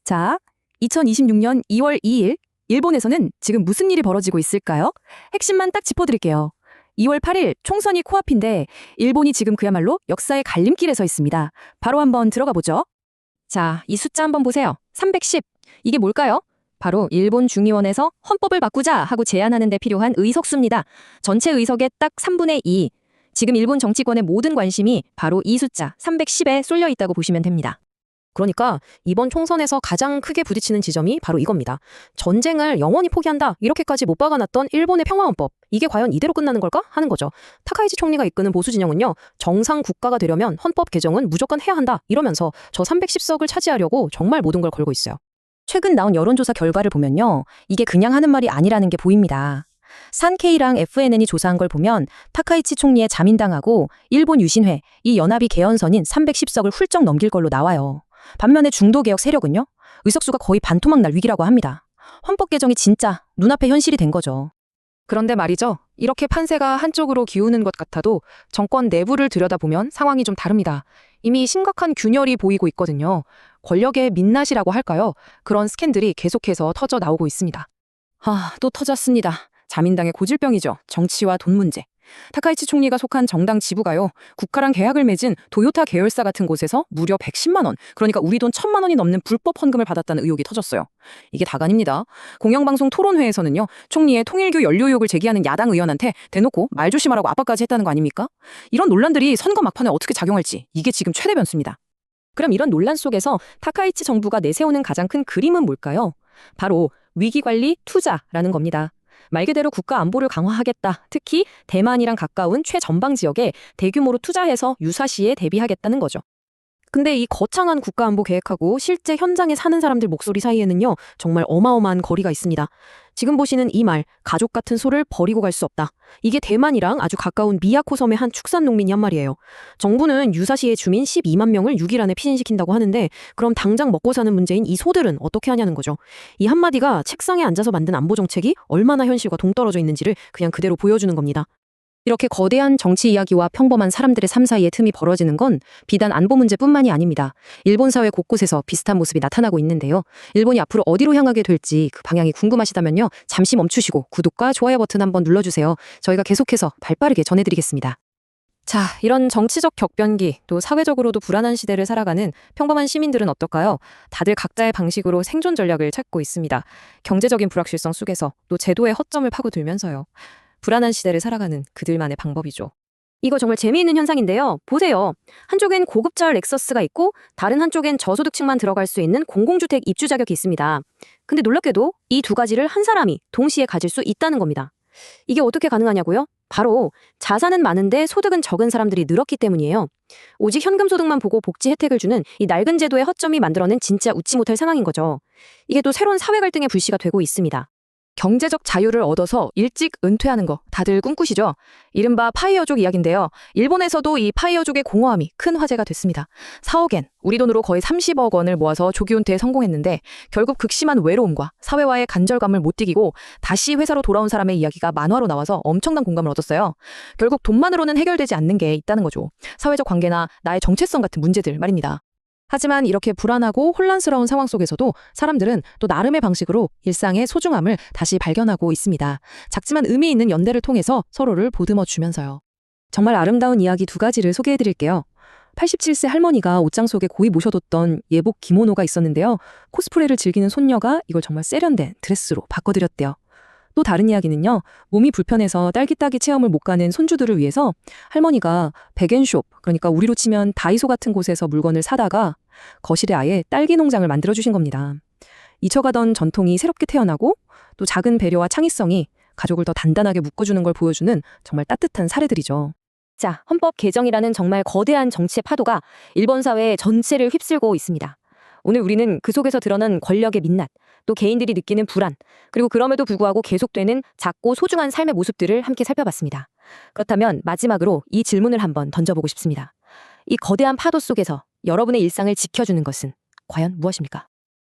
자, 2026년 2월 2일, 일본에서는 지금 무슨 일이 벌어지고 있을까요? 핵심만 딱 짚어드릴게요. 2월 8일 총선이 코앞인데 일본이 지금 그야말로 역사의 갈림길에 서 있습니다. 바로 한번 들어가 보죠. 자, 이 숫자 한번 보세요. 310. 이게 뭘까요? 바로 일본 중의원에서 헌법을 바꾸자 하고 제안하는 데 필요한 의석수입니다. 전체 의석의 딱 3분의 2. 지금 일본 정치권의 모든 관심이 바로 이 숫자 310에 쏠려 있다고 보시면 됩니다. 그러니까 이번 총선에서 가장 크게 부딪히는 지점이 바로 이겁니다. 전쟁을 영원히 포기한다 이렇게까지 못 박아놨던 일본의 평화헌법. 이게 과연 이대로 끝나는 걸까 하는 거죠. 타카이치 총리가 이끄는 보수 진영은요. 정상 국가가 되려면 헌법 개정은 무조건 해야 한다 이러면서 저 310석을 차지하려고 정말 모든 걸 걸고 있어요. 최근 나온 여론조사 결과를 보면요. 이게 그냥 하는 말이 아니라는 게 보입니다. 산케이랑 FNN이 조사한 걸 보면 타카이치 총리의 자민당하고 일본 유신회, 이 연합이 개헌선인 310석을 훌쩍 넘길 걸로 나와요. 반면에 중도개혁 세력은요. 의석수가 거의 반토막 날 위기라고 합니다. 헌법 개정이 진짜 눈앞에 현실이 된 거죠. 그런데 말이죠. 이렇게 판세가 한쪽으로 기우는 것 같아도 정권 내부를 들여다보면 상황이 좀 다릅니다. 이미 심각한 균열이 보이고 있거든요. 권력의 민낯이라고 할까요? 그런 스캔들이 계속해서 터져 나오고 있습니다. 또 터졌습니다. 자민당의 고질병이죠. 정치와 돈 문제. 타카이치 총리가 속한 정당 지부가요. 국가랑 계약을 맺은 도요타 계열사 같은 곳에서 무려 110만 원, 그러니까 우리 돈 1,000만 원이 넘는 불법 헌금을 받았다는 의혹이 터졌어요. 이게 다가 아닙니다. 공영방송 토론회에서는요. 총리의 통일교 연료 의혹을 제기하는 야당 의원한테 대놓고 말 조심하라고 압박까지 했다는 거 아닙니까? 이런 논란들이 선거 막판에 어떻게 작용할지 이게 지금 최대 변수입니다. 그럼 이런 논란 속에서 타카이치 정부가 내세우는 가장 큰 그림은 뭘까요? 바로 위기관리 투자라는 겁니다. 말 그대로 국가 안보를 강화하겠다. 특히 대만이랑 가까운 최전방 지역에 대규모로 투자해서 유사시에 대비하겠다는 거죠. 근데 이 거창한 국가안보 계획하고 실제 현장에 사는 사람들 목소리 사이에는요. 정말 어마어마한 거리가 있습니다. 지금 보시는 이 말, 가족 같은 소를 버리고 갈 수 없다. 이게 대만이랑 아주 가까운 미야코 섬의 한 축산 농민이 한 말이에요. 정부는 유사시의 주민 12만 명을 6일 안에 피신시킨다고 하는데 그럼 당장 먹고 사는 문제인 이 소들은 어떻게 하냐는 거죠. 이 한마디가 책상에 앉아서 만든 안보 정책이 얼마나 현실과 동떨어져 있는지를 그냥 그대로 보여주는 겁니다. 이렇게 거대한 정치 이야기와 평범한 사람들의 삶 사이에 틈이 벌어지는 건 비단 안보 문제뿐만이 아닙니다. 일본 사회 곳곳에서 비슷한 모습이 나타나고 있는데요. 일본이 앞으로 어디로 향하게 될지 그 방향이 궁금하시다면요. 잠시 멈추시고 구독과 좋아요 버튼 한번 눌러주세요. 저희가 계속해서 발빠르게 전해드리겠습니다. 자, 이런 정치적 격변기, 또 사회적으로도 불안한 시대를 살아가는 평범한 시민들은 어떨까요? 다들 각자의 방식으로 생존 전략을 찾고 있습니다. 경제적인 불확실성 속에서 또 제도의 허점을 파고들면서요. 불안한 시대를 살아가는 그들만의 방법이죠. 이거 정말 재미있는 현상인데요. 보세요. 한쪽엔 고급차 렉서스가 있고 다른 한쪽엔 저소득층만 들어갈 수 있는 공공주택 입주 자격이 있습니다. 근데 놀랍게도 이 두 가지를 한 사람이 동시에 가질 수 있다는 겁니다. 이게 어떻게 가능하냐고요? 바로 자산은 많은데 소득은 적은 사람들이 늘었기 때문이에요. 오직 현금 소득만 보고 복지 혜택을 주는 이 낡은 제도의 허점이 만들어낸 진짜 웃지 못할 상황인 거죠. 이게 또 새로운 사회 갈등의 불씨가 되고 있습니다. 경제적 자유를 얻어서 일찍 은퇴하는 거 다들 꿈꾸시죠? 이른바 파이어족 이야기인데요. 일본에서도 이 파이어족의 공허함이 큰 화제가 됐습니다. 4억엔, 우리 돈으로 거의 30억 원을 모아서 조기 은퇴에 성공했는데 결국 극심한 외로움과 사회와의 간절감을 못 이기고 다시 회사로 돌아온 사람의 이야기가 만화로 나와서 엄청난 공감을 얻었어요. 결국 돈만으로는 해결되지 않는 게 있다는 거죠. 사회적 관계나 나의 정체성 같은 문제들 말입니다. 하지만 이렇게 불안하고 혼란스러운 상황 속에서도 사람들은 또 나름의 방식으로 일상의 소중함을 다시 발견하고 있습니다. 작지만 의미 있는 연대를 통해서 서로를 보듬어 주면서요. 정말 아름다운 이야기 두 가지를 소개해 드릴게요. 87세 할머니가 옷장 속에 고이 모셔뒀던 예복 기모노가 있었는데요. 코스프레를 즐기는 손녀가 이걸 정말 세련된 드레스로 바꿔드렸대요. 또 다른 이야기는요. 몸이 불편해서 딸기 따기 체험을 못 가는 손주들을 위해서 할머니가 백앤숍, 그러니까 우리로 치면 다이소 같은 곳에서 물건을 사다가 거실에 아예 딸기 농장을 만들어주신 겁니다. 잊혀가던 전통이 새롭게 태어나고 또 작은 배려와 창의성이 가족을 더 단단하게 묶어주는 걸 보여주는 정말 따뜻한 사례들이죠. 자, 헌법 개정이라는 정말 거대한 정치의 파도가 일본 사회 전체를 휩쓸고 있습니다. 오늘 우리는 그 속에서 드러난 권력의 민낯, 또 개인들이 느끼는 불안, 그리고 그럼에도 불구하고 계속되는 작고 소중한 삶의 모습들을 함께 살펴봤습니다. 그렇다면 마지막으로 이 질문을 한번 던져보고 싶습니다. 이 거대한 파도 속에서 여러분의 일상을 지켜주는 것은 과연 무엇입니까?